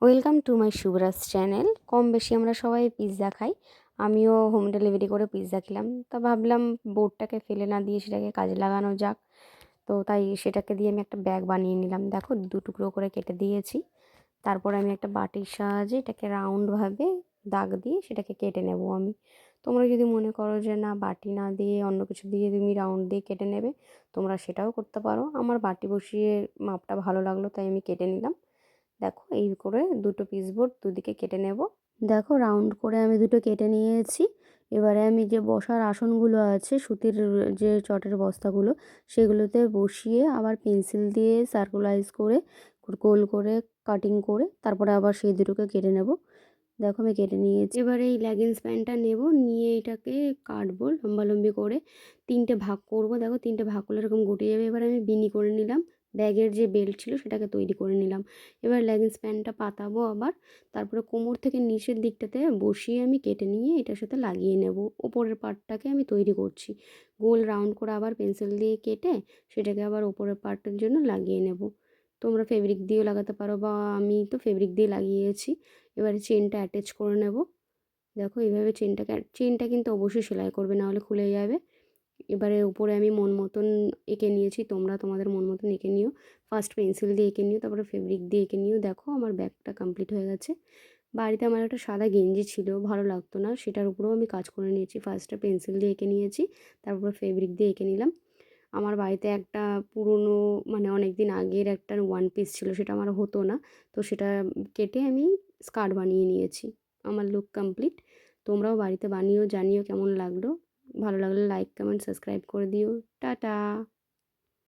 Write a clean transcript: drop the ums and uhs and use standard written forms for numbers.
Welcome to my Shubhraj channel. কম বেশি আমরা সবাই পিৎজা খাই। আমিও হোম ডেলিভারি করে পিৎজা খেলাম। তা ভাবলাম বোর্ডটাকে ফেলে না দিয়ে সেটাকে কাজে লাগানো যাক। তো তাই সেটাকে দিয়ে আমি একটা ব্যাগ বানিয়ে নিলাম। দেখো 2 টুকরো করে কেটে দিয়েছি। তারপরে আমি একটা বাটির সাহায্যে এটাকে রাউন্ডভাবে দাগ দিয়ে সেটাকে কেটে নেব আমি। তোমরা যদি মনে করো যে না বাটি না দিয়ে অন্য কিছু দিয়ে তুমি রাউন্ড দিয়ে কেটে নেবে, তোমরা সেটাও করতে পারো। আমার বাটি বসিয়ে মাপটা ভালো লাগলো তাই আমি কেটে নিলাম। দেখো এই করে দুটো পিস বোর্ড দুদিকে কেটে নেব। দেখো রাউন্ড করে আমি দুটো কেটে নিয়েছি। এবারে আমি যে বসার আসনগুলো আছে সুতির যে চটের বস্তাগুলো সেগুলোতে বসিয়ে আবার পেন্সিল দিয়ে সার্কুলাইজ করে গোল করে কাটিং করে তারপরে আবার সেই দুটোকে কেটে নেব। দেখো আমি কেটে নিয়েছি। এবারে এই লেগিংস প্যান্টটা নেব, নিয়ে এটাকে কাটবো লম্বালম্বি করে 3টে ভাগ করব। দেখো 3টে ভাগ করলে এরকম গুটে যাবে। এবার আমি বিনি করে নিলাম, ব্যাগের যে বেল্ট ছিল সেটাকে তৈরি করে নিলাম। এবার লেগিংস প্যান্টটা পাতাবো আবার, তারপরে কোমর থেকে নিচের দিকটাতে বসিয়ে আমি কেটে নিয়ে এটার সাথে লাগিয়ে নেব। ওপরের পার্টটাকে আমি তৈরি করছি গোল রাউন্ড করে, আবার পেন্সিল দিয়ে কেটে সেটাকে আবার ওপরের পার্টের জন্য লাগিয়ে নেব। তোমরা ফেব্রিক দিয়েও লাগাতে পারো বা আমি তো ফেব্রিক দিয়ে লাগিয়েছি। এবারে চেনটা অ্যাটাচ করে নেব। দেখো এইভাবে চেনটা কিন্তু অবশ্যই সেলাই করবে, না হলে খুলে যাবে। এবারে উপরে আমি মন মতন এঁকে নিয়েছি, তোমরা তোমাদের মন মতন এঁকে নিও। ফার্স্ট পেন্সিল দিয়ে এঁকে নিও, তারপরে ফেব্রিক দিয়ে এঁকে নিও। দেখো আমার ব্যাগটা কমপ্লিট হয়ে গেছে। বাড়িতে আমার একটা সাদা গেঞ্জি ছিল, ভালো লাগতো না, সেটার উপরেও আমি কাজ করে নিয়েছি। ফার্স্টে পেন্সিল দিয়ে এঁকে নিয়েছি, তারপর ফেব্রিক দিয়ে এঁকে নিলাম। আমার বাড়িতে একটা পুরনো মানে অনেক দিন আগের একটা ওয়ান পিস ছিল, সেটা আমার হতো না, তো সেটা কেটে আমি স্কার্ট বানিয়ে নিয়েছি। আমার লুক কমপ্লিট। তোমরাও বাড়িতে বানিও, জানিও কেমন লাগলো। ভালো লাগলে লাইক কমেন্ট সাবস্ক্রাইব করে দিও। টাটা।